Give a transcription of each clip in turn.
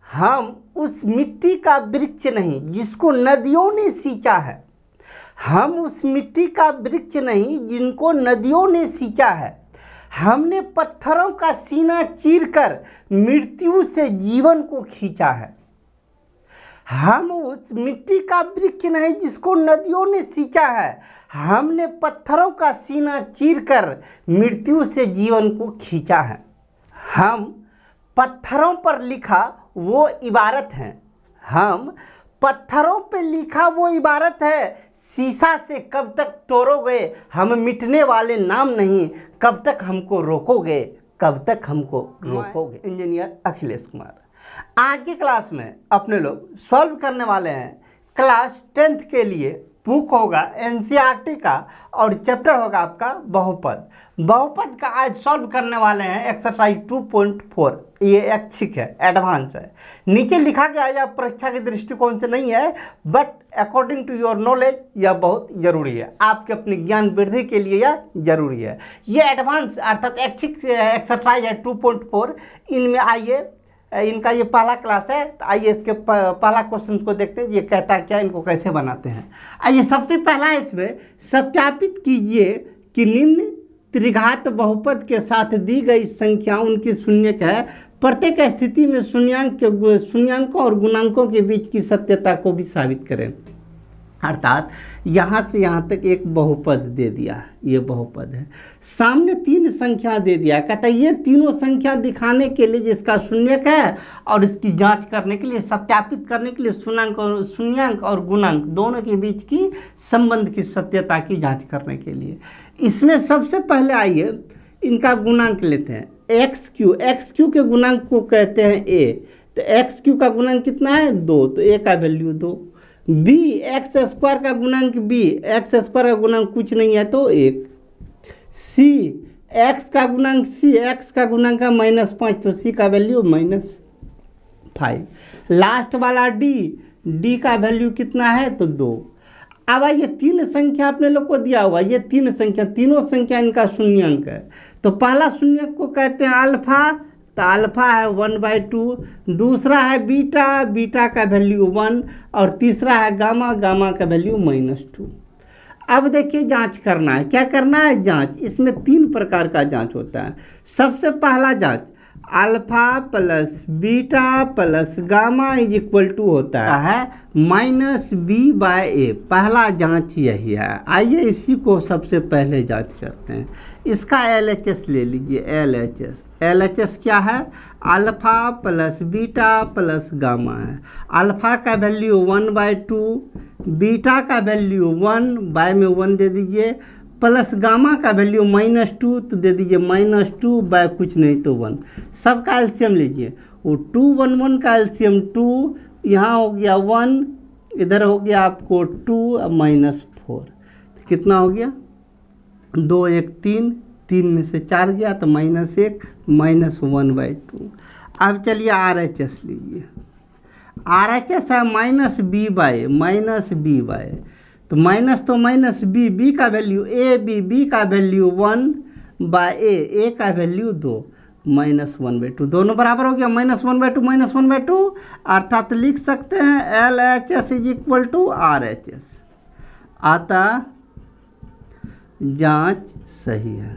हम उस मिट्टी का वृक्ष नहीं जिसको नदियों ने सींचा है। हम उस मिट्टी का वृक्ष नहीं जिनको नदियों ने सींचा है। हमने पत्थरों का सीना चीरकर मृत्यु से जीवन को खींचा है। हम उस मिट्टी का वृक्ष नहीं जिसको नदियों ने सींचा है। हमने पत्थरों का सीना चीरकर मृत्यु से जीवन को खींचा है। हम पत्थरों पर लिखा वो इबारत हैं। हम पत्थरों पे लिखा वो इबारत है, शीशा से कब तक तोड़ोगे, हम मिटने वाले नाम नहीं, कब तक हमको रोकोगे, कब तक हमको रोकोगे। इंजीनियर अखिलेश कुमार। आज की क्लास में अपने लोग सॉल्व करने वाले हैं क्लास 10th के लिए। बुक होगा एनसीईआरटी का और चैप्टर होगा आपका बहुपद। बहुपद का आज सॉल्व करने वाले हैं एक्सरसाइज 2.4। ये ऐच्छिक है, एडवांस है। नीचे लिखा गया है, यह परीक्षा के दृष्टिकोण से नहीं है, but according to your knowledge यह बहुत ज़रूरी है। आपके अपने ज्ञान वृद्धि के लिए यह जरूरी है। ये एडवांस अर्थात ऐच्छिक एक्सरसाइज है 2.4। इनमें आइए, इनका ये पहला क्लास है, तो आइए इसके पहला क्वेश्चन को देखते हैं। ये कहता है क्या, इनको कैसे बनाते हैं। आइए सबसे पहला इसमें सत्यापित कीजिए कि निम्न त्रिघात बहुपद के साथ दी गई संख्या उनकी शून्यक है। प्रत्येक स्थिति में शून्यांकों और गुणांकों के बीच की सत्यता को भी साबित करें। अर्थात यहाँ से यहाँ तक एक बहुपद दे दिया, ये बहुपद है। सामने 3 संख्या दे दिया, कहता है ये तीनों संख्या दिखाने के लिए जिसका शून्यक है और इसकी जांच करने के लिए, सत्यापित करने के लिए शून्यांक और गुणांक दोनों के बीच की संबंध की सत्यता की जांच करने के लिए। इसमें सबसे पहले आइए इनका गुणांक लेते हैं। एक्स क्यू के गुणांक को कहते हैं ए। तो एक्स क्यू का गुणांक कितना है 2, तो ए का वैल्यू 2। बी एक्स स्क्वायर का गुणांक बी, एक्स स्क्वायर का गुणांक कुछ नहीं है तो 1। सी एक्स का गुणांक सी, एक्स का गुणांक है -5, तो सी का वैल्यू -5। लास्ट वाला डी का वैल्यू कितना है तो 2। अब ये 3 संख्या अपने लोग को दिया हुआ, ये 3 संख्या, तीनों संख्या इनका शून्यांक है। तो पहला शून्यक को कहते हैं अल्फा, तो अल्फा है 1/2। दूसरा है बीटा का वैल्यू 1, और तीसरा है गामा का वैल्यू -2। अब देखिए जांच करना है, क्या करना है जांच। इसमें 3 प्रकार का जांच होता है। सबसे पहला जांच alpha plus beta plus gamma is equal to होता है -b/a। पहला जांच यही है। आइए इसी को सबसे पहले जांच करते हैं। इसका LHS ले लीजिए। LHS क्या है, alpha plus beta plus gamma है। अल्फा का वैल्यू 1/2, बीटा का वैल्यू 1, बाय में 1 दे दीजिए, प्लस गामा का वैल्यू -2, तो दे दीजिए -2 बाय कुछ नहीं तो 1। सबका एलसीएम लीजिए। वो 2 1 1 का एलसीएम 2, यहाँ हो गया 1, इधर हो गया आपको 2 -4, कितना हो गया 2 1 3 में से 4 गया तो -1 -1/2। अब चलिए RHS लीजिए। RHS है -b/a, तो माइनस तो माइनस बी का वैल्यू बी का वैल्यू 1/a, ए का वैल्यू 2, -1/2। दोनों बराबर हो गया, -1/2 अर्थात लिख सकते हैं LHS is equal to RHS। अतः जांच सही है,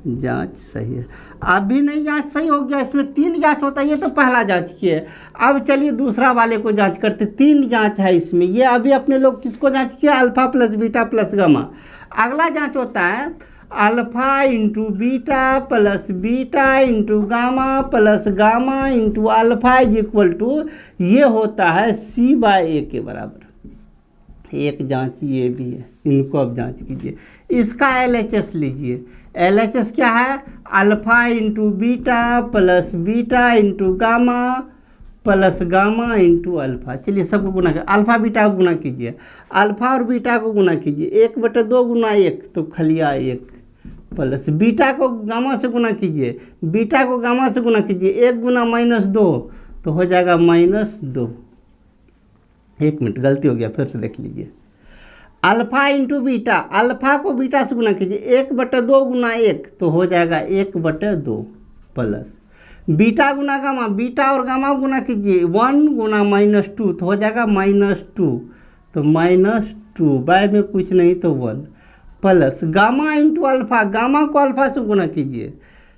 जांच सही है। अभी नहीं जांच सही हो गया, इसमें 3 जांच होता है। ये तो पहला जांच किए। अब चलिए दूसरा वाले को जांच करते। 3 जांच है इसमें। ये अभी अपने लोग किसको जांच किया, alpha plus beta plus gamma. अगला जांच होता है alpha into beta plus beta into gamma plus gamma into alpha is equal to, ये होता है c/a के बराबर। एक जांच ये भी है, इनको अब जांच कीजिए। इसका LHS लीजिए। LHS क्या है, alpha into beta plus beta into gamma plus gamma into alpha. चलिए सबको गुना कर, अल्फा बीटा को गुना कीजिए, अल्फा और बीटा को गुना कीजिए। 1/2 गुना 1 तो खलिया 1, प्लस बीटा को गामा से गुना कीजिए, बीटा को गामा से गुना कीजिए। 1 गुना -2 तो हो जाएगा -2। 1 मिनट गलती हो गया, फिर से देख लीजिए। अल्फा इंटू बीटा, अल्फा को बीटा से गुना कीजिए। 1/2 गुना 1 तो हो जाएगा 1/2 प्लस बीटा गुना गामा, बीटा और गामा गुना कीजिए 1 गुना -2 तो हो जाएगा -2, तो -2 बाय में कुछ नहीं तो 1 plus gamma into alpha, gamma को अल्फा से गुना कीजिए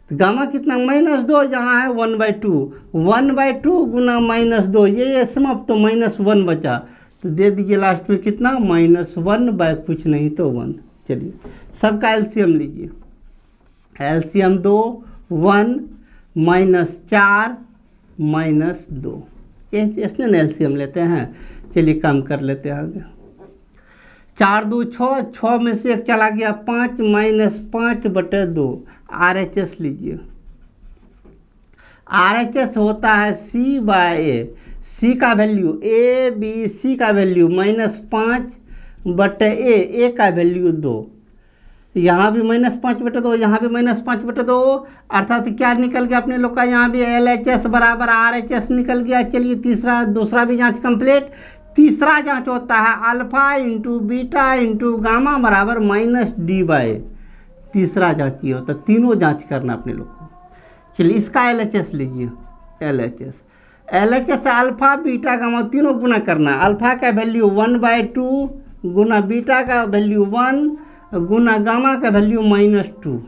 तो गामा कितना -2 यहाँ है 1/2, 1/2 गुना -2 ये समाप्त, तो -1 बचा तो दे दीजिए लास्ट में कितना -1 बाय कुछ नहीं तो 1। चलिए सबका एलसीएम लीजिए, एलसीएम 2 1 -4 -2 इसने एलसीएम लेते हैं। चलिए काम कर लेते हैं आगे। 4 2 6, 6 में से 1 चला गया 5 -5/2 RHS लीजिए। RHS होता है C/A, C का वैल्यू ABC का वैल्यू -5/A, A का वैल्यू 2, यहाँ भी -5/2, यहाँ भी -5/2, अर्थात क्या निकल गया अपने लोग का, यहाँ भी LHS बराबर RHS निकल गया। चलिए दूसरा भी जांच कंप्लीट। तीसरा जांच होता है alpha into beta into gamma बराबर -D/A। तीसरा जांच ये होता है, तीनों जांच करना अपने लोग को। चलिए इसका LHS लीजिए, LHS अल्फा बीटा गामा तीनों गुना करना। अल्फा का वैल्यू 1/2 गुना बीटा का वैल्यू 1 गुना गामा का वैल्यू -2,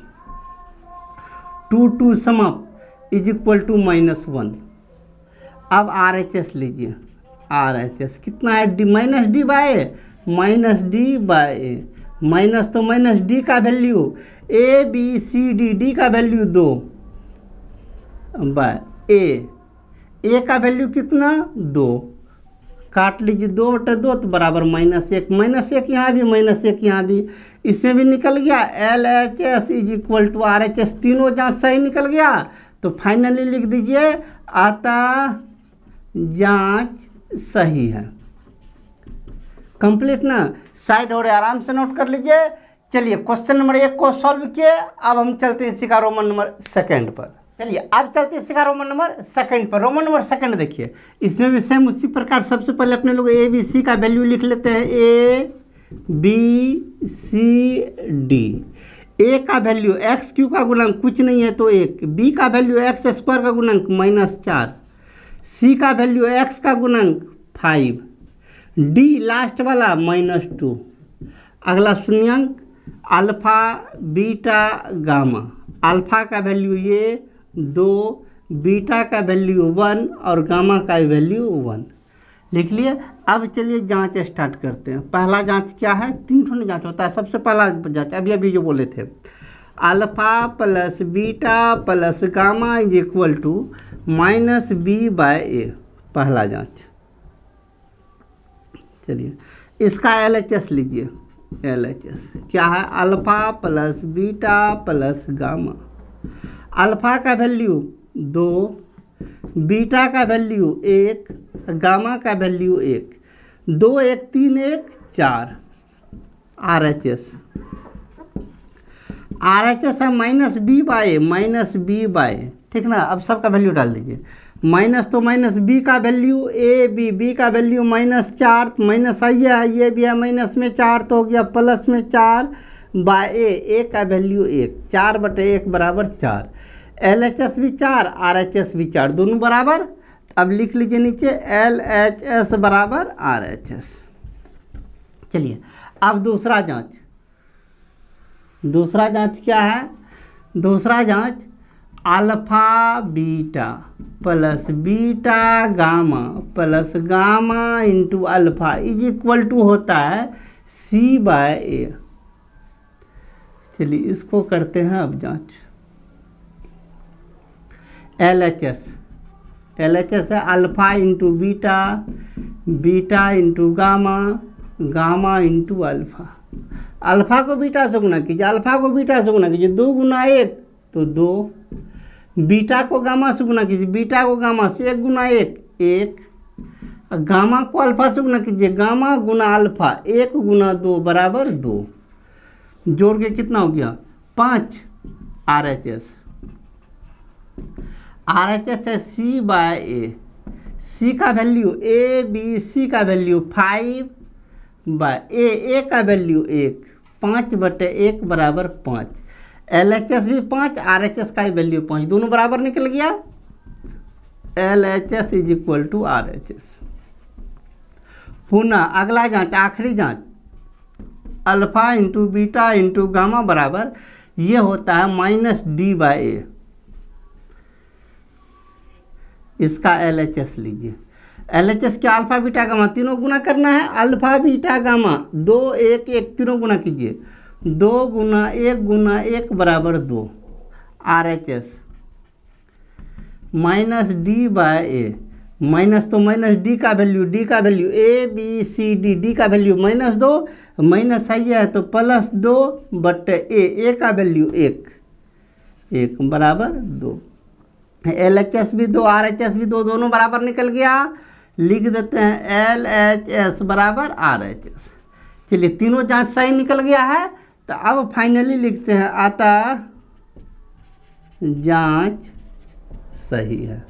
2 समाप्त इज इक्वल टू -1। अब RHS लीजिए, RHS कितना है -D/A, -D/A माइनस तो -D का वैल्यू ABCD, D का वैल्यू 2 बाय A का वैल्यू कितना 2, काट लीजिए 2/2 तो बराबर -1 यहाँ भी -1 यहाँ भी, इसमें भी निकल गया। LHS is equal to RHS, तीनों जांच सही निकल गया तो फाइनली लिख दीजिए अतः जांच सही है। कंप्लीट ना, साइड और आराम से नोट कर लीजिए। चलिए क्वेश्चन नंबर 1 को सॉल्व किए, अब हम चलते हैं इसी का रोमन नंबर 2 पर। चलिए अब चलते हैं इसी का रोमन नंबर 2 पर। रोमन नंबर 2 देखिए, इसमें भी सेम उसी प्रकार सबसे पहले अपने लोग ABC का वैल्यू लिख लेते हैं, ABCD। A का वैल्यू XQ का गुणांक कुछ नहीं है तो 1, B का वैल्यू x² का गुणांक -4, C का वैल्यू x का गुणांक 5, D लास्ट वाला -2। अगला शून्यांक अल्फा बीटा गामा, अल्फा का वैल्यू ये 2, बीटा का वैल्यू 1 और गामा का वैल्यू 1 लिख लिए। अब चलिए जांच स्टार्ट करते हैं। पहला जांच क्या है, 3 ठो जांच होता है। सबसे पहला जांच अभी जो बोले थे, alpha plus beta plus gamma is equal to -B/A, पहला जांच। चलिए इसका LHS लीजिए, LHS क्या है, alpha plus beta plus gamma. Alpha का वैल्यू 2, बीटा का वैल्यू 1, गामा का वैल्यू 1, 2 1 3 1 4। RHS है -B/A, ठीक ना। अब सबका वैल्यू डाल दीजिए, माइनस तो -B का वैल्यू B का वैल्यू -4, माइनस ये भी है माइनस में 4 तो हो गया प्लस में 4/A, A का वैल्यू 1, 4/1 बराबर 4। LHS भी 4, RHS भी 4, दोनों बराबर। अब लिख लीजिए नीचे LHS बराबर RHS। चलिए अब दूसरा जांच क्या है, दूसरा जांच alpha beta plus beta gamma plus gamma into alpha is equal to होता है C/A। चलिए इसको करते हैं अब जांच। LHS है alpha into beta, beta into gamma, gamma into alpha. Alpha को बीटा से गुना कीजिए, अल्फा को बीटा से गुना कीजिए, 2 गुना 1 तो 2। बीटा को गामा से गुना कीजिए, बीटा को गामा से 1 गुना 1 1। गामा को अल्फा से गुना कीजिए, गामा गुना अल्फा 1 गुना 2 बराबर 2। जोड़ के कितना हो गया 5। RHS है C/A, C का वैल्यू ABC का वैल्यू 5/A, A का वैल्यू 1, 5/1 बराबर 5। LHS भी 5, RHS का वैल्यू 5, दोनों बराबर निकल गया। LHS is equal to RHS। पुनः अगला जांच, आखिरी जांच, alpha into beta into gamma बराबर ये होता है -D/A। इसका LHS लीजिए। LHS क्या, अल्फा बीटा गामा तीनों गुना करना है। अल्फा बीटा गामा 2 1 1 तीनों गुना कीजिए। 2 गुना 1 बराबर 2। RHS -D/A, माइनस तो माइनस डी का वैल्यू, ABCD, डी का वैल्यू -2, माइनस आई है तो +2 बटे ए का वैल्यू 1 बराबर 2। LHS भी 2, RHS भी 2, दोनों बराबर निकल गया। लिख देते हैं LHS बराबर RHS। चलिए तीनों जांच सही निकल गया है। तो अब फाइनली लिखते हैं अतः जांच सही है।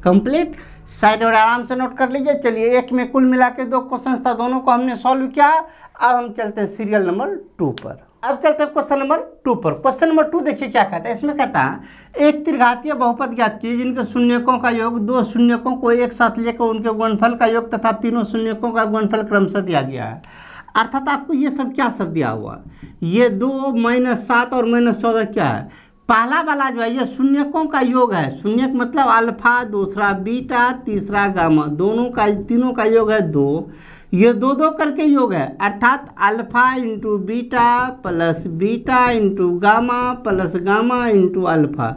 कंप्लीट। साइड और आराम से नोट कर लीजिए। चलिए एक में कुल मिला के 2 क्वेश्चन था, दोनों को हमने सॉल्व किया। अब हम चलते हैं सीरियल नंबर 2 पर। अब चलते हैं क्वेश्चन नंबर 2 पर। क्वेश्चन नंबर 2 देखिए क्या कहता है। इसमें कहता है एक त्रिघातीय बहुपद ज्ञात कीजिए जिनके शून्यकों का योग 2 शून्यकों को एक साथ लेकर उनके गुणनफल का योग तथा तीनों शून्यकों का गुणनफल क्रमशः दिया गया है। अर्थात आपको ये सब क्या सब दिया हुआ, ये 2 -7 और -14 क्या है, पहला वाला जो है ये शून्यकों का योग है। शून्यक मतलब अल्फा, दूसरा बीटा, तीसरा गामा, दोनों का तीनों का योग है 2। ये 2 करके योग है, अर्थात alpha into beta plus beta into gamma plus gamma into alpha,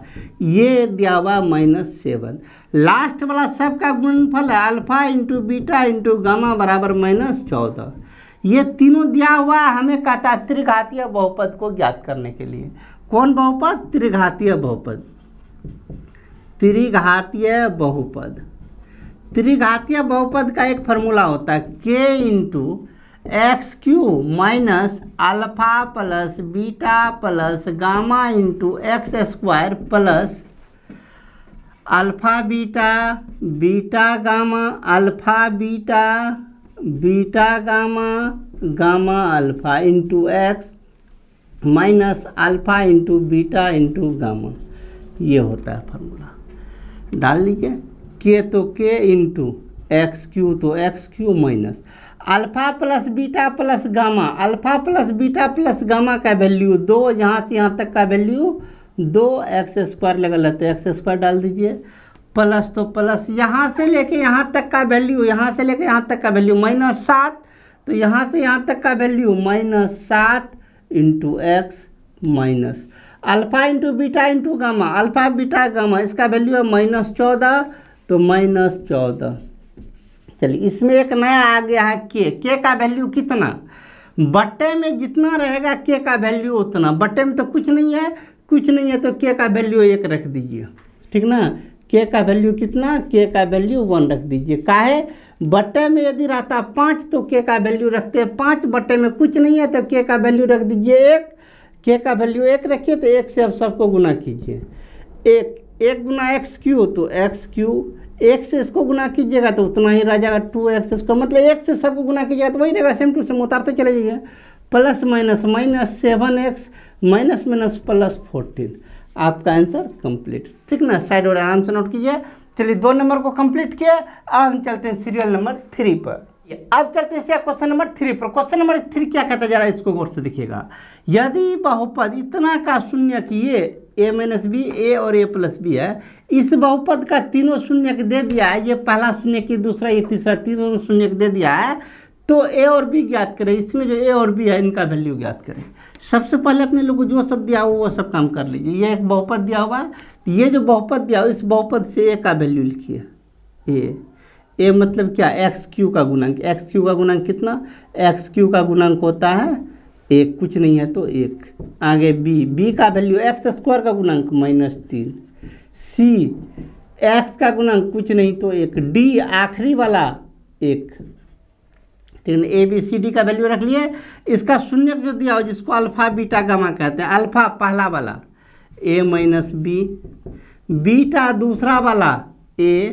ये दिया हुआ -7। लास्ट वाला सबका गुणनफल है alpha into beta into gamma बराबर -14। ये तीनों दिया हुआ है। हमें कहता है त्रिघातीय बहुपद को ज्ञात करने के लिए। कौन बहुपद? त्रिघातीय बहुपद। त्रिघातीय बहुपद, त्रिघातीय बहुपद का एक फार्मूला होता है k into x³ minus alpha plus beta plus gamma into x² plus alpha beta beta gamma alpha beta beta gamma gamma alpha into x minus alpha into beta into gamma. ये होता है formula. डाल लीजिए के तो के into x³ तो x³ minus alpha plus beta plus gamma, alpha plus beta plus gamma का वैल्यू 2, यहाँ से यहाँ तक का वैल्यू 2x² लगा तो x² डाल दीजिए। प्लस तो प्लस यहाँ से लेके यहाँ तक का वैल्यू, यहाँ से लेके यहाँ तक का वैल्यू -7, तो यहाँ से यहाँ तक का value -7 into x minus alpha into beta into gamma, alpha beta gamma, इसका वैल्यू है -14 तो -14। चलिए इसमें एक नया आ गया है के का वैल्यू कितना, बट्टे में जितना रहेगा के का वैल्यू उतना, बट्टे में तो कुछ नहीं है तो के का वैल्यू 1 रख दीजिए, ठीक ना। के का वैल्यू कितना, के का वैल्यू 1 रख दीजिए। काहे, बट्टे में यदि रहता 5 तो के का वैल्यू रखते 5, बट्टे में कुछ नहीं है तो के का वैल्यू रख दीजिए 1। के का वैल्यू 1 रखिए तो 1 से अब सबको गुना कीजिए। 1 गुना x³ तो x³, 1 से इसको गुना कीजिएगा तो उतना ही रह जाएगा 2x, इसको मतलब 1 से सबको गुना कीजिएगा तो वही रहेगा, सेम टू सेम उतारते चले जाइए। Plus minus minus 7x minus minus plus 14, आपका आंसर कंप्लीट, ठीक ना। साइड और आराम से नोट कीजिए। चलिए 2 नंबर को कंप्लीट किए। अब हम चलते हैं सीरियल नंबर 3 पर। अब चलते हैं क्वेश्चन नंबर 3 पर। क्वेश्चन नंबर 3 क्या कहता जा रहा है, इसको गौर से देखिएगा। यदि बहुपद इतना का शून्य कि ये a-b, a और a+b है, इस बहुपद का तीनों शून्य दे दिया है, ये पहला शून्य की, दूसरा ये तीसरा, तीनों शून्य दे दिया है, तो a और b ज्ञात करें। इसमें जो a और b है इनका वैल्यू ज्ञात करें। सबसे पहले अपने लोग को जो सब दिया हुआ वो सब काम कर लीजिए। ये एक बहुपद दिया हुआ है, ये जो बहुपद दिया हुआ इस बहुपद से a का वैल्यू लिखिए। a मतलब क्या, x³ का गुणांक। x³ का गुणांक कितना, x³ का गुणांक होता है 1, कुछ नहीं है तो 1। आगे b का वैल्यू x² का गुणांक -3, c x का गुणांक कुछ नहीं तो 1, d आखिरी वाला 1, ठीक है। ABCD का वैल्यू रख लिए। इसका शून्य जो दिया हो जिसको अल्फा बीटा गामा कहते हैं, अल्फा पहला वाला a-b, बीटा दूसरा वाला a,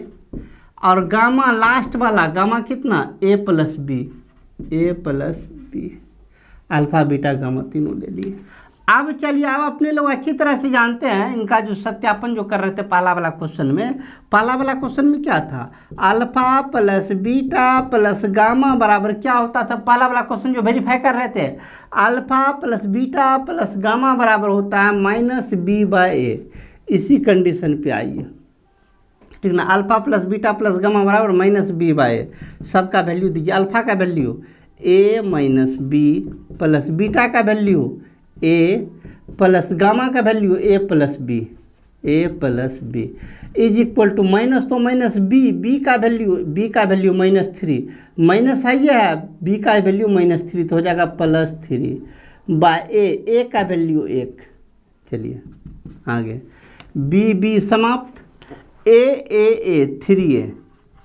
और गामा लास्ट वाला, गामा कितना a+b, अल्फा बीटा गामा तीनों ले लिए। अब चलिए, अब अपने लोग अच्छी तरह से जानते हैं इनका जो सत्यापन जो कर रहे थे पहला वाला क्वेश्चन में। पहला वाला क्वेश्चन में क्या था, alpha plus beta plus gamma बराबर क्या होता था। पहला वाला क्वेश्चन जो वेरीफाई कर रहे थे, alpha plus beta plus gamma बराबर होता है -b/a। इसी कंडीशन पे आइए, ठीक ना। Alpha plus beta plus gamma बराबर -b/a। सबका वैल्यू दीजिए। अल्फा का value a - b plus beta का वैल्यू a प्लस गामा का value a plus b is equal to minus, तो माइनस b का वैल्यू -3 माइनस है, ये है b का वैल्यू -3 तो हो जाएगा +3 a का वैल्यू 1। चलिए आगे, b समाप्त, a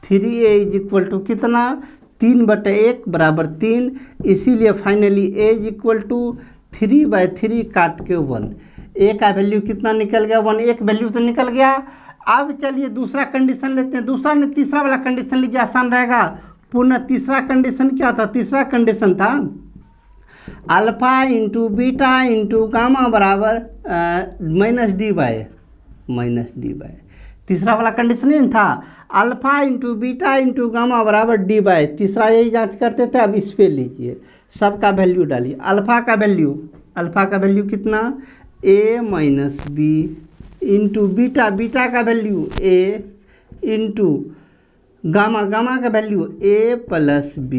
3a is equal to कितना, 3/1 बराबर 3। इसीलिए finally a is equal to 3/3 काट के 1। a का वैल्यू कितना निकल गया, 1। एक वैल्यू तो निकल गया। अब चलिए दूसरा कंडीशन लेते हैं। दूसरा ने तीसरा वाला कंडीशन लीजिए, आसान रहेगा। पुनः तीसरा कंडीशन क्या था, तीसरा कंडीशन था alpha into beta into gamma बराबर -d/। तीसरा वाला कंडीशन ये था, alpha into beta into gamma बराबर d/। तीसरा यही जांच करते थे। अब इस पे लीजिए, सबका वैल्यू डालिए। अल्फा का वैल्यू कितना, a - b इंटू बीटा का वैल्यू a इंटू गामा का value a plus b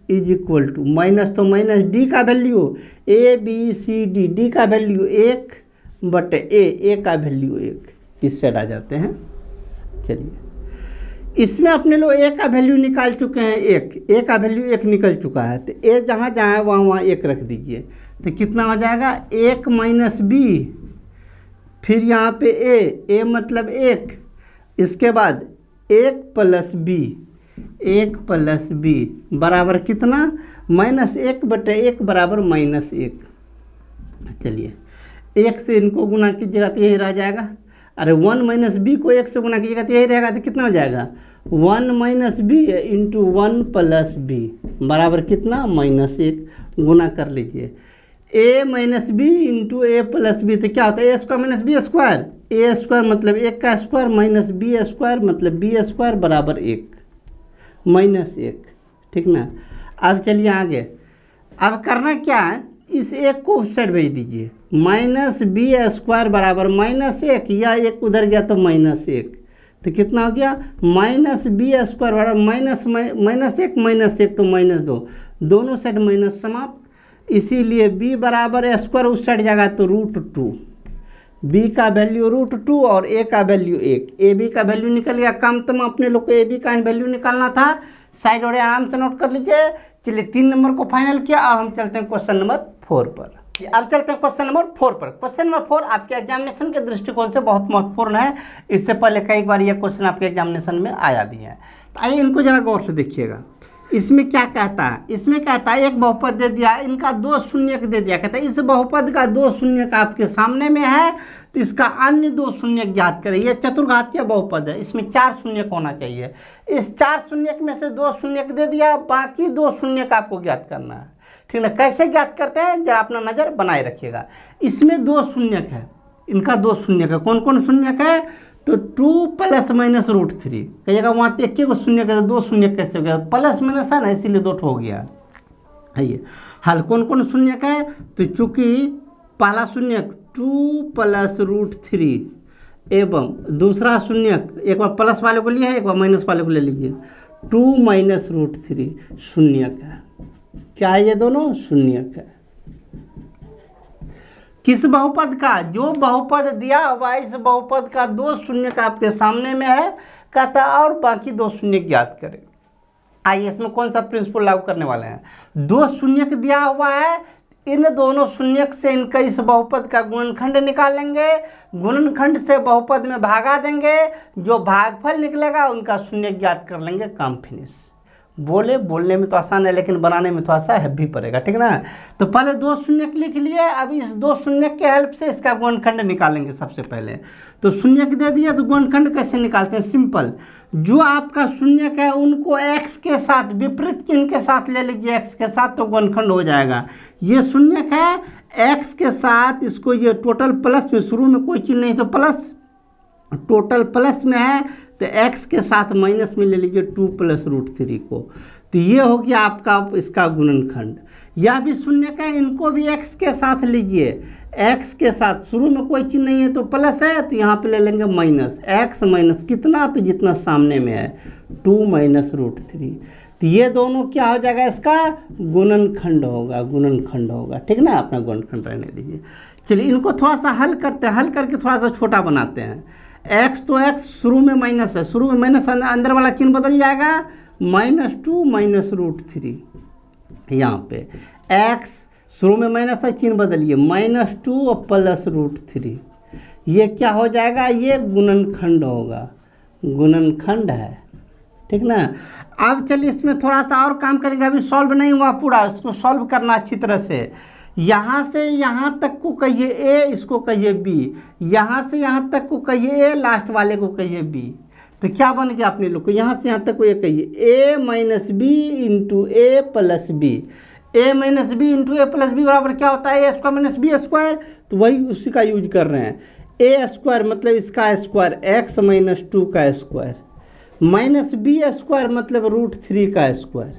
is equal to minus, तो माइनस d का value a b c d का वैल्यू 1/a का वैल्यू 1। इस साइड आ जाते हैं। चलिए, इसमें अपने लोग a का वैल्यू निकाल चुके हैं, a का वैल्यू 1 निकल चुका है। तो a जहाँ जहाँ है वहाँ 1 रख दीजिए। तो कितना हो जाएगा, 1 - b, फिर यहाँ पे a मतलब 1, इसके बाद 1 प्लस b बराबर कितना, -1/1 बराबर -1। चलिए, 1 से इनको गुना कीजिएगा तो यही रह जाएगा। अरे 1 - b को 1 से गुना कीजिएगा तो यही रहेगा। तो कितना हो जाएगा, 1 - b इंटू 1 प्लस b बराबर कितना, -1। गुना कर लीजिए, a - b into a plus b तो क्या होता है, a² - b²। a² मतलब 1 का स्क्वायर माइनस b² मतलब b² बराबर 1 -1, ठीक ना। अब चलिए आगे, अब करना क्या है, इस 1 को उस साइड भेज दीजिए। -b² बराबर -1, या 1 उधर गया तो -1, तो कितना हो गया, -b² बराबर -1 तो -2, दोनों साइड माइनस समाप्त। इसीलिए b बराबर स्क्वायर उस साइड जाएगा तो √2, b का वैल्यू √2 और a का वैल्यू 1। a b का वैल्यू निकल गया। कम तो अपने लोग को a b का वैल्यू निकालना था। साइड और आराम से नोट कर लीजिए। चलिए 3 नंबर को फाइनल किया। अब हम चलते हैं क्वेश्चन नंबर 4 पर। अब चलते हैं क्वेश्चन नंबर 4 पर। क्वेश्चन नंबर 4 आपके एग्जामिनेशन के दृष्टिकोण से बहुत महत्वपूर्ण है। इससे पहले कई बार यह क्वेश्चन आपके एग्जामिनेशन में आया भी है। तो आइए इनको जरा गौर से देखिएगा। इसमें क्या कहता है, इसमें कहता है एक बहुपद दे दिया, इनका 2 शून्यक दे दिया। कहता है इस बहुपद का 2 शून्यक आपके सामने में है, तो इसका अन्य 2 शून्यक ज्ञात करें। ये चतुर्घातीय बहुपद है, इसमें 4 शून्यक होना चाहिए। इस 4 शून्यक में से 2 शून्यक दे दिया, बाकी 2 शून्यक आपको ज्ञात करना है, ठीक ना। कैसे ज्ञात करते हैं जरा अपना नजर बनाए रखिएगा। इसमें 2 शून्यक है, इनका 2 शून्यक है। कौन कौन शून्यक है, तो 2 ± √3 कहिएगा। वहाँ 1 को शून्य का 2 शून्य कैसे हो गया, प्लस माइनस है ना, इसीलिए 2 हो गया। आइए हल, कौन कौन शून्यक है, तो चूंकि पहला शून्यक 2 + √3 एवं दूसरा शून्यक, एक बार प्लस वाले को लिया है, एक बार माइनस वाले को ले लीजिए, 2 - √3 शून्यक है। क्या है, ये दोनों शून्यक है। किस बहुपद का, जो बहुपद दिया हुआ इस बहुपद का 2 शून्यक आपके सामने में है, कहता है और बाकी 2 शून्यक ज्ञात करें। आइए इसमें कौन सा प्रिंसिपल लागू करने वाले हैं। 2 शून्यक दिया हुआ है, इन दोनों शून्यक से इनका इस बहुपद का गुणनखंड निकालेंगे, गुणनखंड से बहुपद में भागा देंगे, जो भागफल निकलेगा उनका शून्यक ज्ञात कर लेंगे, काम फिनिश। बोलने में तो आसान है लेकिन बनाने में थोड़ा सा हैवी पड़ेगा, ठीक ना। तो पहले 2 शून्यक लिख लिए, अब इस 2 शून्यक के हेल्प से इसका गुणनखंड निकालेंगे सबसे पहले। तो शून्यक दे दिया तो गुणनखंड कैसे निकालते हैं, सिंपल। जो आपका शून्यक है उनको x के साथ विपरीत चिन्ह के साथ ले लीजिए, x के साथ, तो गुणनखंड हो जाएगा। ये शून्यक है x के साथ, इसको ये टोटल प्लस में, शुरू में कोई चिन्ह नहीं तो प्लस, टोटल प्लस में है तो x के साथ माइनस में ले लीजिए 2 + √3 को। तो ये हो गया आपका इसका गुणनखंड। यह भी शून्य का, इनको भी x के साथ लीजिए, x के साथ, शुरू में कोई चिन्ह नहीं है तो प्लस है, तो यहाँ पे ले लेंगे माइनस, x माइनस कितना, तो जितना सामने में है 2 − √3। तो ये दोनों क्या हो जाएगा, इसका गुणनखंड होगा, गुणनखंड होगा, ठीक ना। अपना गुणनखंड रहने दीजिए। चलिए इनको थोड़ा सा हल करते हैं, हल करके थोड़ा सा छोटा बनाते हैं। x तो x, शुरू में माइनस है, शुरू में माइनस, अंदर वाला चिन्ह बदल जाएगा, -2 − √3। यहाँ पे x शुरू में माइनस है, चिन्ह बदलिए, -2 + √3। ये क्या हो जाएगा, ये गुणनखंड होगा, गुणनखंड है, ठीक ना। अब चलिए इसमें थोड़ा सा और काम करेंगे, अभी सॉल्व नहीं हुआ पूरा, इसको सॉल्व करना अच्छी तरह से। यहाँ से यहाँ तक को कहिए a, इसको कहिए b, यहाँ से यहाँ तक को कहिए a, लास्ट वाले को कहिए b। तो क्या बन गया अपने लोग को, यहाँ से यहाँ तक को ये कहिए a - b × a + b। a - b × a + b बराबर क्या होता है, a² - b²। तो वही उसी का यूज कर रहे हैं, a² मतलब इसका स्क्वायर, x - 2 का स्क्वायर, -b² मतलब √3 का स्क्वायर,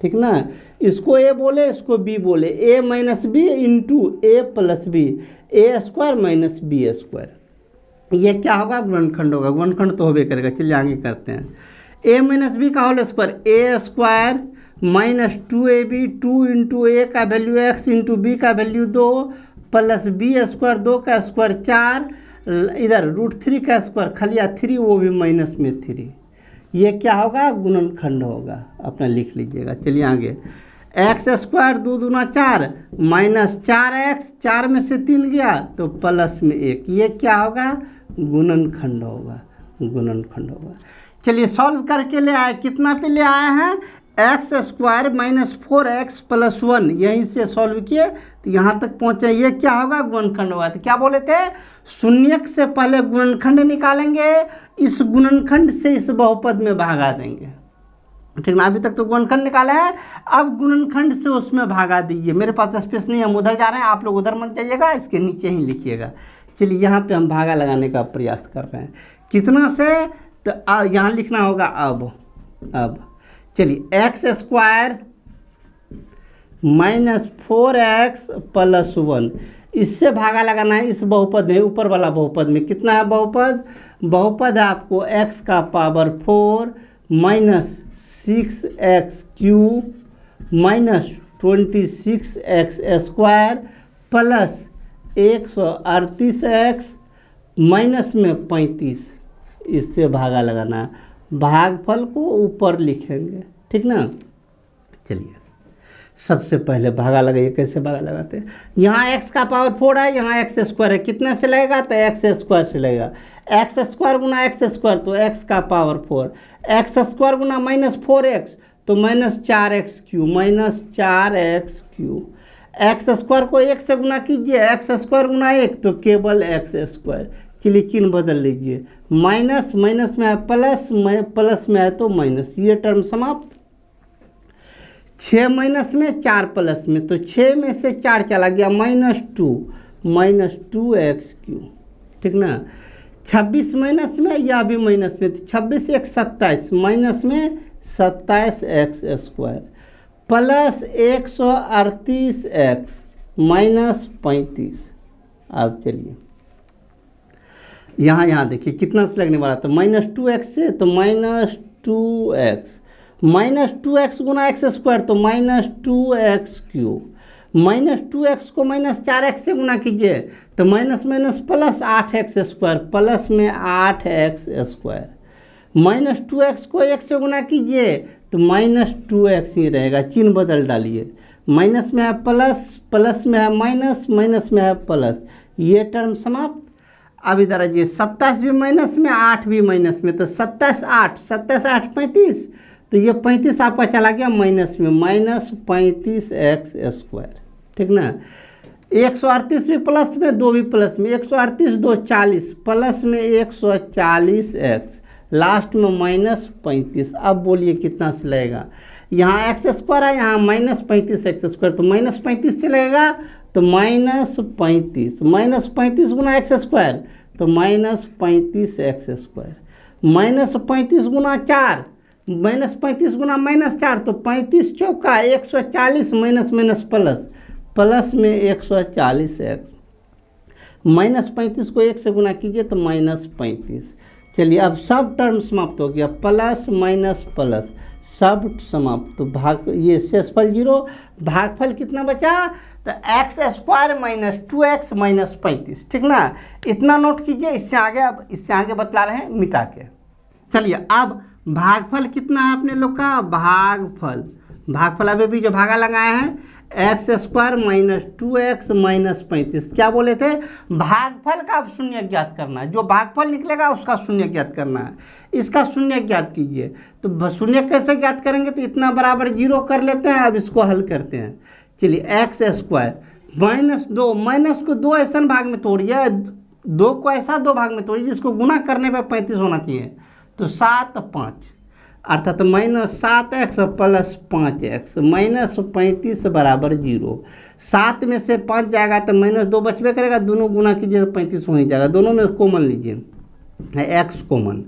ठीक ना। इसको a बोले, इसको b बोले, a - b × a + b, a² - b²। ये क्या होगा, गुणनखंड होगा, गुणनखंड तो होबे करेगा। चलिए आगे करते हैं। a - b का whole square, a² - 2ab, 2 × a का वैल्यू x × b का वैल्यू 2 + b², 2 का स्क्वायर 4, इधर √3 का स्क्वायर, खाली 3, वो भी माइनस में 3। ये क्या होगा, गुणनखंड होगा, अपना लिख लीजिएगा। चलिए आगे, x² 2 दूना 4 -4x, 4 में से 3 गया तो प्लस में 1, ये क्या होगा, गुणनखंड होगा, गुणनखंड होगा। चलिए सॉल्व करके ले आए, कितना पे ले आए हैं, x² - 4x + 1, यहीं से सॉल्व किए तो यहाँ तक पहुँचे, ये क्या होगा, गुणनखंड होगा। तो क्या बोले थे, शून्यक से पहले गुणनखंड निकालेंगे, इस गुणनखंड से इस बहुपद में भागा देंगे, ठीक ना। अभी तक तो गुणनखंड निकाला है, अब गुणनखंड से उसमें भागा दीजिए। मेरे पास स्पेस नहीं, हम उधर जा रहे हैं, आप लोग उधर मत जाइएगा, इसके नीचे ही लिखिएगा। चलिए यहाँ पे हम भागा लगाने का प्रयास कर रहे हैं, कितना से, तो यहाँ लिखना होगा अब चलिए x² - 4x + 1, इससे भागा लगाना है इस बहुपद में, ऊपर वाला बहुपद में। कितना है बहुपद, बहुपद है आपको x का power 4 - 6x³ - 26x² + 138x minus में 35, इससे भागा लगाना है, भागफल को ऊपर लिखेंगे, ठीक ना। चलिए सबसे पहले भागा लगाइए, कैसे भागा लगाते हैं, यहाँ x का पावर 4 है, यहाँ x² है, कितने से लगेगा, तो x² से लगेगा, x² × x² तो x का पावर 4, x² × -4x तो -4x³ x² को 1 से गुना कीजिए, x² × 1 तो केवल x²। चलिए चिन्ह बदल लीजिए, माइनस माइनस में है प्लस, प्लस में है तो माइनस, ये टर्म समाप्त। 6 माइनस में 4 प्लस में, तो 6 में से 4 चला गया, -2x³, ठीक ना। 26 माइनस में, यह भी माइनस में, तो 26 × 1 = 27, माइनस में 27x² + 138x - 35। अब चलिए यहाँ देखिए कितना से लगने वाला था, -2x से, तो -2x, -2x × x² तो -2x³ -2x को -4x से गुना कीजिए तो minus minus plus 8x², plus में 8x², -2x को 1 से गुना कीजिए तो -2x ही रहेगा, चिन्ह बदल डालिए, माइनस में है प्लस, प्लस में है माइनस, माइनस में है प्लस, ये टर्म समाप्त। अब इधर आइए, 27 भी माइनस में, 8 भी माइनस में, तो 27 8 35, तो ये 35 आपका चला गया माइनस में, -35x², ठीक ना। 138 भी प्लस में, 2 भी प्लस में, 138 2 40 प्लस में 140x, लास्ट में -35। अब बोलिए कितना से लगेगा, यहाँ x² है, यहाँ -35x², तो -35 से लगेगा, तो -35 -35 गुना x², तो -35x², -35 गुना 4, -35 गुना -4, तो 35 चौका 140 माइनस प्लस, प्लस में 140x, -35 को 1 से गुना कीजिए तो -35। चलिए अब सब टर्म समाप्त हो गया, प्लस माइनस प्लस सब समाप्त, तो भाग ये शेषफल 0, भागफल कितना बचा, तो x² - 2x - 35, ठीक ना। इतना नोट कीजिए, इससे आगे अब इससे आगे बतला रहे हैं मिटा के। चलिए अब भागफल कितना है अपने लोग का, भागफल अभी भी जो भागा लगाए हैं x² - 2x - 35, क्या बोले थे, भागफल का शून्य ज्ञात करना है, जो भागफल निकलेगा उसका शून्य ज्ञात करना है, इसका शून्य ज्ञात कीजिए। तो शून्य कैसे ज्ञात करेंगे, तो इतना बराबर 0 कर लेते हैं, अब इसको हल करते हैं। चलिए x² -2, माइनस को 2 ऐसा भाग में तोड़िए, 2 को ऐसा 2 भाग में तोड़िए जिसको गुना करने पर 35 होना चाहिए, तो 7 5, अर्थात -7x + 5x -35 बराबर 0। 7 में से 5 जाएगा तो -2 बचबे करेगा, दोनों गुना कीजिए तो 35 हो ही जाएगा, दोनों में कॉमन लीजिए, x कॉमन,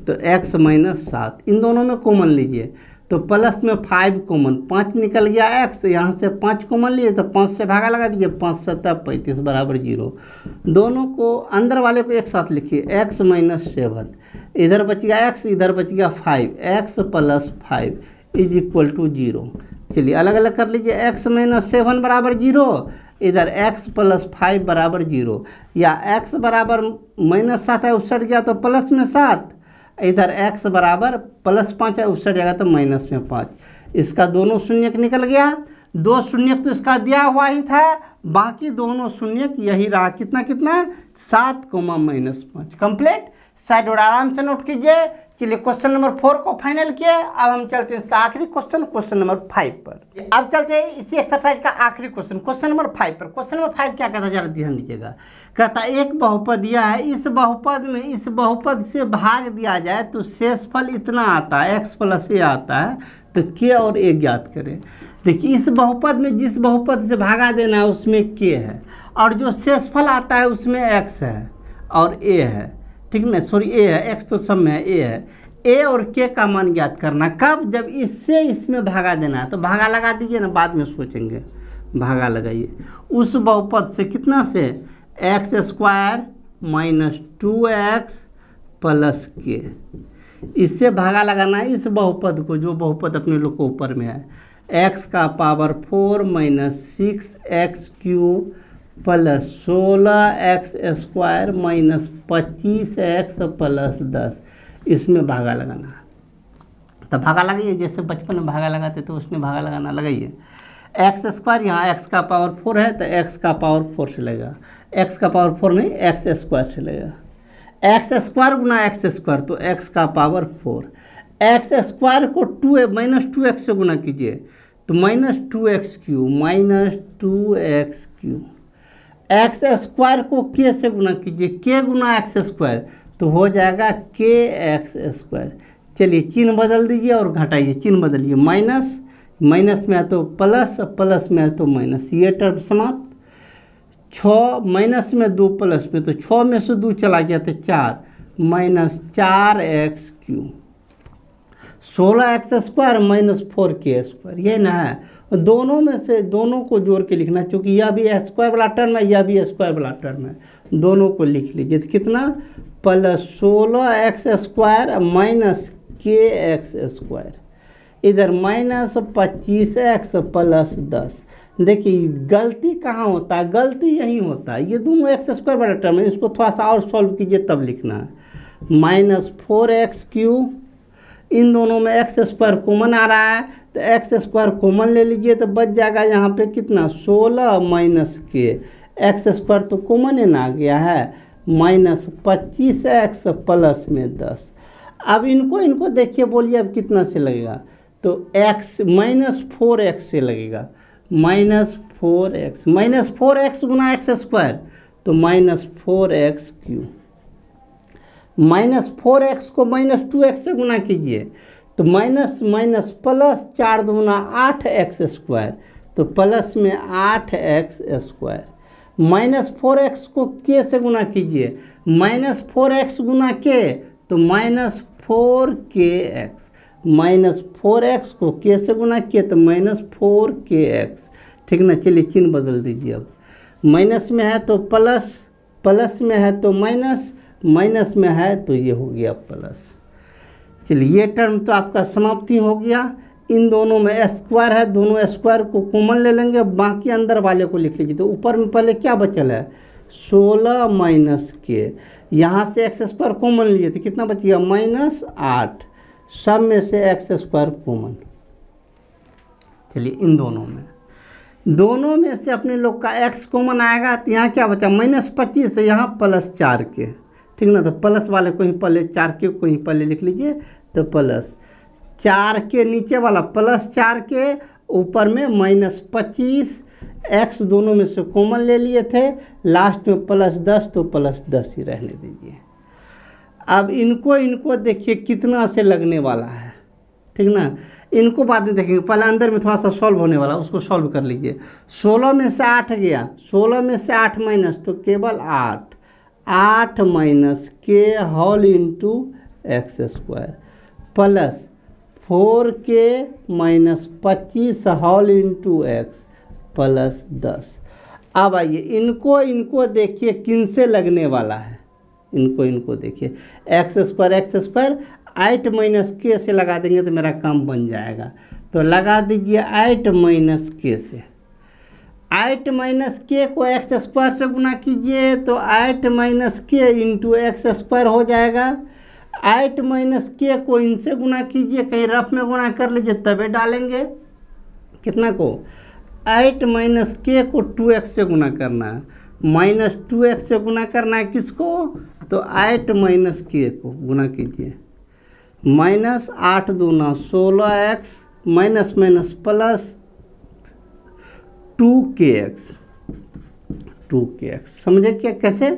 तो x - 7, इन दोनों में कॉमन लीजिए, तो प्लस में 5 कॉमन, 5 निकल गया x, यहाँ से 5 कॉमन लिए तो 5 से भागा लगा दीजिए, 5 7 35 बराबर 0। दोनों को अंदर वाले को एक साथ लिखिए, x - 7, इधर बच गया x, इधर बच गया 5, x + 5 = 0। चलिए अलग अलग कर लीजिए, x - 7 बराबर 0, इधर x + 5 बराबर 0, या x बराबर -7 है, उसट गया तो प्लस में 7, इधर x बराबर +5 है, उसट जाएगा तो माइनस में 5। इसका दोनों शून्यक निकल गया, 2 शून्यक तो इसका दिया हुआ ही था, बाकी दोनों शून्यक यही रहा, कितना 7, -5 कंप्लीट। साइड और आराम से नोट कीजिए। चलिए क्वेश्चन नंबर 4 को फाइनल किए, अब हम चलते हैं इसका आखिरी क्वेश्चन नंबर 5 पर। अब चलते हैं इसी एक्सरसाइज का आखिरी क्वेश्चन नंबर 5 पर। क्वेश्चन नंबर 5 क्या कहता है, जरा ध्यान दीजिएगा। कहता है एक बहुपद दिया है, इस बहुपद में इस बहुपद से भाग दिया जाए तो शेषफल इतना आता है, x + a आता है, तो k और a ज्ञात करें। देखिए इस बहुपद में जिस बहुपद से भागा देना है उसमें k है, और जो शेषफल आता है उसमें x है और a है, ठीक ना, सॉरी a है, x तो सब में है, a है। a और k का मान ज्ञात करना, कब, जब इससे इसमें भागा देना है, तो भागा लगा दीजिए ना, बाद में सोचेंगे, भागा लगाइए। उस बहुपद से कितना से, x² - 2x + k, इससे भागा लगाना है इस बहुपद को, जो बहुपद अपने लोग को ऊपर में है, x⁴ - 6x³ + 16x² - 25x + 10, इसमें भागा लगाना है। तो भागा लगाइए, जैसे बचपन में भागा लगाते तो उसमें भागा लगाना लगाइए। x², यहाँ x का पावर 4 है तो x का पावर 4 से लगेगा, x का पावर 4 नहीं, x² से लगेगा। x² गुना x², तो x का पावर 4, x² को 2x से गुना कीजिए तो -2x³ x² को k से गुना कीजिए, k गुना x², तो हो जाएगा kx²। चलिए चिन्ह बदल दीजिए और घटाइए, चिन्ह बदलिए, माइनस में है तो प्लस, प्लस में है तो माइनस, ये टर्म समाप्त। 6 माइनस में 2 प्लस में, तो 6 में से 2 चला गया तो 4, -4x³, 16x² - 4k², ये ना है। दोनों में से दोनों को जोड़ के लिखना, क्योंकि यह भी स्क्वायर वाला टर्म है, यह भी स्क्वायर वाला टर्म है, दोनों को लिख लीजिए। तो कितना, +16x² - kx², इधर -25x + 10। देखिए गलती कहाँ होता है, गलती यही होता है, ये दोनों x² वाला टर्म है, इसको थोड़ा सा और सॉल्व कीजिए तब लिखना है। -4x³, इन दोनों में x² कॉमन आ रहा है, तो x² कॉमन ले लीजिए तो बच जाएगा यहाँ पे कितना, 16 - k, x² तो कॉमन है ना, आ गया है -25x + 10। अब इनको देखिए, बोलिए अब कितना से लगेगा, तो x -4x से लगेगा, -4x गुना एक्स स्क्वायर, तो -4x3। -4x को -2x से गुना कीजिए, तो माइनस माइनस प्लस 4 दूना 8x², तो प्लस में 8x²। -4x को k से गुना कीजिए, -4x गुना k, तो -4kx। -4x को k से गुना किए तो -4kx। ठीक ना, चलिए चिन्ह बदल दीजिए। अब माइनस में है तो प्लस, प्लस में है तो माइनस, माइनस में है तो ये हो गया प्लस। चलिए ये टर्म तो आपका समाप्ति हो गया। इन दोनों में स्क्वायर है, दोनों स्क्वायर को कॉमन ले लेंगे, बाकी अंदर वाले को लिख लीजिए। तो ऊपर में पहले क्या बचल है, 16 - k, यहाँ से x² कॉमन लिए तो कितना बचिएगा, -8, सब में से x² कॉमन। चलिए इन दोनों में से अपने लोग का x कॉमन आएगा, तो यहाँ क्या बचा, -25 है, यहाँ +4k। ठीक ना, तो प्लस वाले को ही पहले, 4k को ही पहले लिख लीजिए, तो प्लस 4k नीचे वाला +4k, ऊपर में -25, x दोनों में से कॉमन ले लिए थे, लास्ट में +10, तो +10 ही रहने दीजिए। अब इनको देखिए कितना से लगने वाला है। ठीक ना, इनको बाद में देखेंगे, पहले अंदर में थोड़ा सा सॉल्व होने वाला, उसको सॉल्व कर लीजिए। 16 में से 8 गया, 16 में से 8 माइनस, तो केवल 8, 8 - k whole into x² plus 4k - 25 whole into x plus 10। अब आइए इनको देखिए किन से लगने वाला है। इनको देखिए, x² 8 - k से लगा देंगे तो मेरा काम बन जाएगा। तो लगा दीजिए 8 - k से। 8 - k को x² से गुना कीजिए, तो 8 - k इंटू x² हो जाएगा। 8 - k को इनसे गुना कीजिए, कहीं रफ में गुना कर लीजिए तबे डालेंगे। कितना को, 8 - k को 2x से गुना करना है, -2x से गुना करना है किसको, तो 8 - k को गुना कीजिए, -8 दूना 16x, minus minus plus 2kx। समझे क्या कैसे,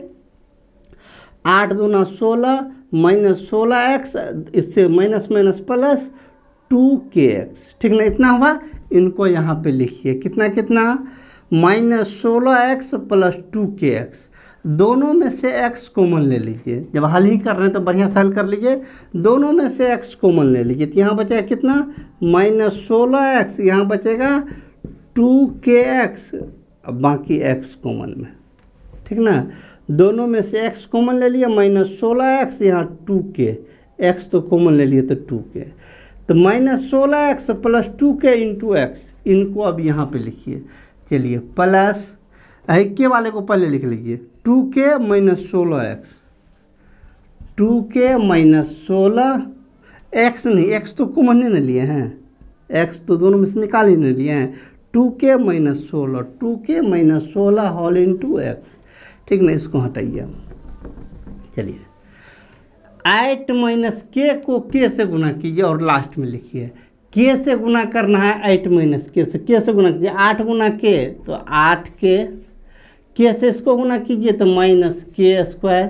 8 दूना 16 -16x, इससे माइनस माइनस प्लस 2kx। ठीक ना, इतना हुआ। इनको यहाँ पे लिखिए, कितना -16x प्लस 2kx। दोनों में से x कॉमन ले लीजिए, जब हल ही कर रहे हैं तो बढ़िया से हल कर लीजिए। दोनों में से x कॉमन ले लीजिए, तो यहाँ बचेगा कितना, -16x, यहाँ बचेगा 2kx, अब बाकी x कॉमन में। ठीक ना, दोनों में से x कॉमन ले लिया, -16x, यहाँ 2k, x तो कॉमन ले लिए तो 2k, तो -16x plus 2k into x। इनको अब यहाँ पे लिखिए। चलिए प्लस के वाले को पहले लिख लीजिए, 2k - 16x, 2k - 16, x नहीं, x तो कॉमन नहीं लिए हैं, x तो दोनों में से निकाल ही नहीं लिए हैं। 2k - 16, 2k - 16 whole into x। ठीक ना, इसको हटाइए। चलिए 8 - k को k से गुना कीजिए और लास्ट में लिखिए। k से गुना करना है 8 - k से, k से गुना कीजिए, 8 गुना k तो 8k, k से इसको गुना कीजिए तो -k²।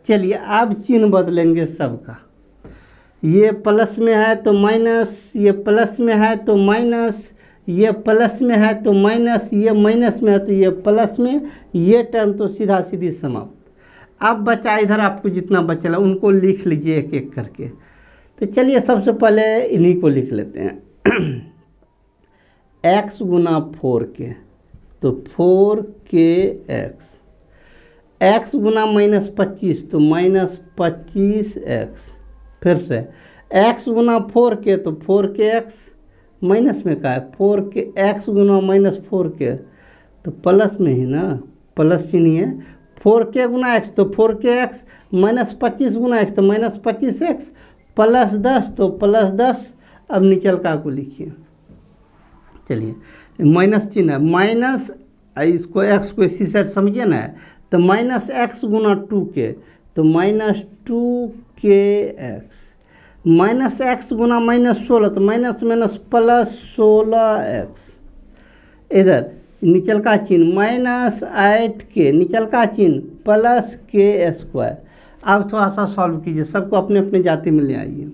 चलिए अब चिन्ह बदलेंगे सबका, ये प्लस में है तो माइनस, ये प्लस में है तो माइनस, ये प्लस में है तो माइनस, ये माइनस में है तो ये प्लस में, ये टर्म तो सीधा सीधी समाप्त। अब बचा इधर आपको जितना बचला उनको लिख लीजिए एक एक करके। तो चलिए सबसे पहले इन्हीं को लिख लेते हैं। x गुना 4k, तो 4kx, x गुना -25 तो -25x, फिर से x गुना 4k तो 4kx, माइनस में का है 4k, x गुना -4k तो प्लस में ही ना, प्लस चिन्ह है। 4k गुना x तो 4kx, -25 गुना x तो -25x, प्लस 10 तो प्लस 10। अब निचल का को लिखिए। चलिए माइनस चिन्ह है, माइनस, इसको x को इसी साइड समझिए ना, तो -x गुना 2k तो -2kx, माइनस एक्स गुना -16, तो माइनस माइनस +16x, इधर निचल का चिन्ह -8k, निचल का चिन्ह +k²। अब थोड़ा सा सॉल्व कीजिए, सबको अपने अपने जाति में ले आइए।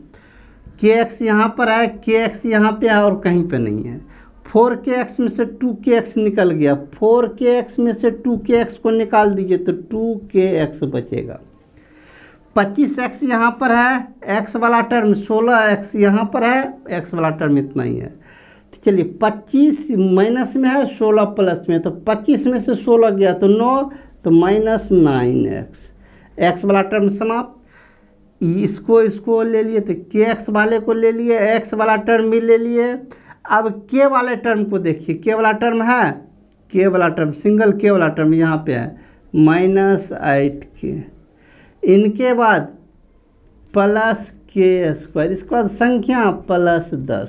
kx यहाँ पर है, kx यहाँ पे है और कहीं पे नहीं है। 4kx में से 2kx निकल गया, 4kx में से 2kx को निकाल दीजिए तो 2kx बचेगा। 25x यहाँ पर है, x वाला टर्म, 16x यहाँ पर है, x वाला टर्म इतना ही है। तो चलिए 25 माइनस में है, 16 प्लस में, तो 25 में से 16 गया तो 9, तो -9x, x वाला टर्म समाप्त। इसको ले लिए तो kx वाले को ले लिए, x वाला टर्म भी ले लिए। अब k वाले टर्म को देखिए, k वाला टर्म है, k वाला टर्म, सिंगल k वाला टर्म यहाँ पे है -8k, इनके बाद +k², इसके बाद संख्या +10,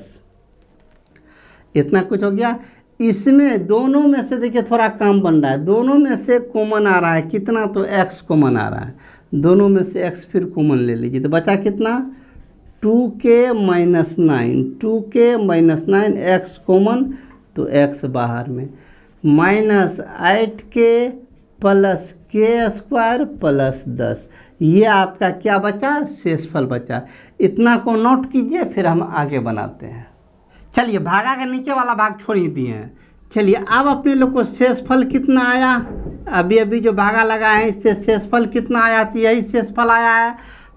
इतना कुछ हो गया। इसमें दोनों में से देखिए थोड़ा काम बन रहा है, दोनों में से कॉमन आ रहा है कितना, तो x कॉमन आ रहा है, दोनों में से x फिर कॉमन ले लीजिए, तो बचा कितना 2k - 9, 2k - 9, x कॉमन तो x बाहर में, -8k + k² + 10, ये आपका क्या बचा, शेषफल बचा। इतना को नोट कीजिए, फिर हम आगे बनाते हैं। चलिए भागा का नीचे वाला भाग छोड़ ही दिए हैं। चलिए अब अपने लोग को शेषफल कितना आया, अभी जो भागा लगा है इससे शेषफल कितना आया, तो यही शेषफल आया है।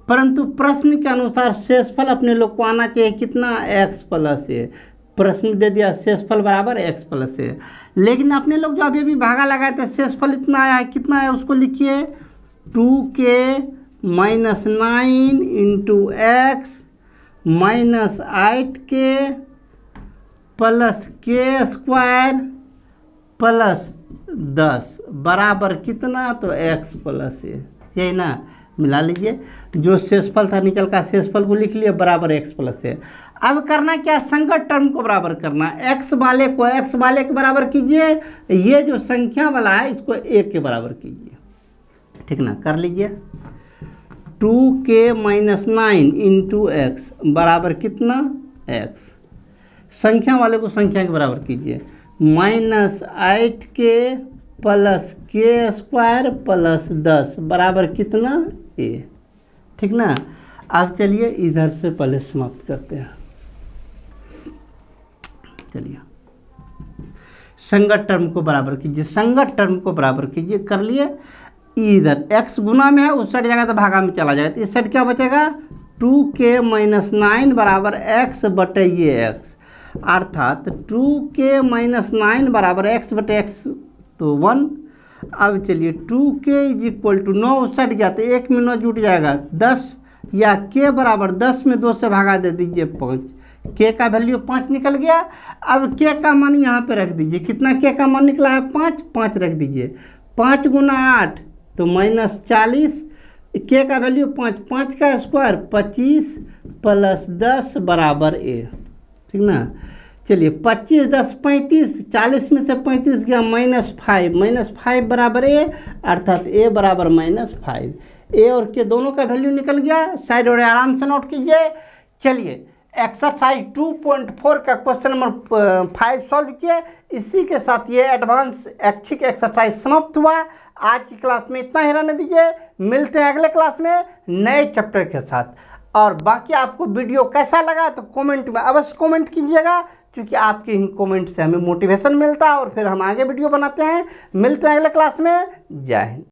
परंतु प्रश्न के अनुसार शेषफल अपने लोग को आना चाहिए कितना, x + a। प्रश्न दे दिया शेषफल बराबर x + a, लेकिन अपने लोग जो अभी भागा लगाए थे शेषफल इतना आया है, कितना है उसको लिखिए 2k - 9 × x -8k + k² + 10 बराबर कितना, तो x + a, यही ना, मिला लीजिए। जो शेषफल था निकल का शेषफल को लिख लिए बराबर x + a। अब करना क्या, संगत टर्म को बराबर करना, x वाले को x वाले के बराबर कीजिए, ये जो संख्या वाला है इसको a के बराबर कीजिए, ठीक ना, कर लीजिए। 2k - 9 × x बराबर कितना, x, संख्या वाले को संख्या के बराबर कीजिए, -8k + k² + 10 बराबर कितना, a, ठीक ना। अब चलिए इधर से पहले समाप्त करते हैं। चलिए संगत टर्म को बराबर कीजिए, संगत टर्म को बराबर कीजिए, कर लिए। इधर x गुना में है, उस साइड जाएगा तो भागा में चला जाएगा, तो इस साइड क्या बचेगा 2k - 9 बराबर x बटे ये x, अर्थात 2k - 9 बराबर x बटे x, तो 1। अब चलिए 2k = 9, उस साइड गया तो 1 में 9 जुट जाएगा 10, या k बराबर 10 में 2 से भागा दे दीजिए 5, k का वैल्यू 5 निकल गया। अब k का मान यहाँ पे रख दीजिए, कितना k का मान निकला है 5 रख दीजिए, 5 × 8 तो -40, k का वैल्यू 5 का स्क्वायर 25 + 10 बराबर a, ठीक ना। चलिए 25 × 10 = 35, 40 में से 35 गया -5 बराबर a, अर्थात a बराबर -5। a और k दोनों का वैल्यू निकल गया, साइड और आराम से नोट कीजिए। चलिए एक्सरसाइज 2.4 का क्वेश्चन नंबर 5 सॉल्व किए। इसी के साथ ये एडवांस ऐच्छिक एक्सरसाइज समाप्त हुआ। आज की क्लास में इतना ही रहने दीजिए, मिलते हैं अगले क्लास में नए चैप्टर के साथ। और बाकी आपको वीडियो कैसा लगा तो कमेंट में अवश्य कमेंट कीजिएगा, क्योंकि आपके ही कमेंट से हमें मोटिवेशन मिलता है और फिर हम आगे वीडियो बनाते हैं। मिलते हैं अगले क्लास में। जय हिंद।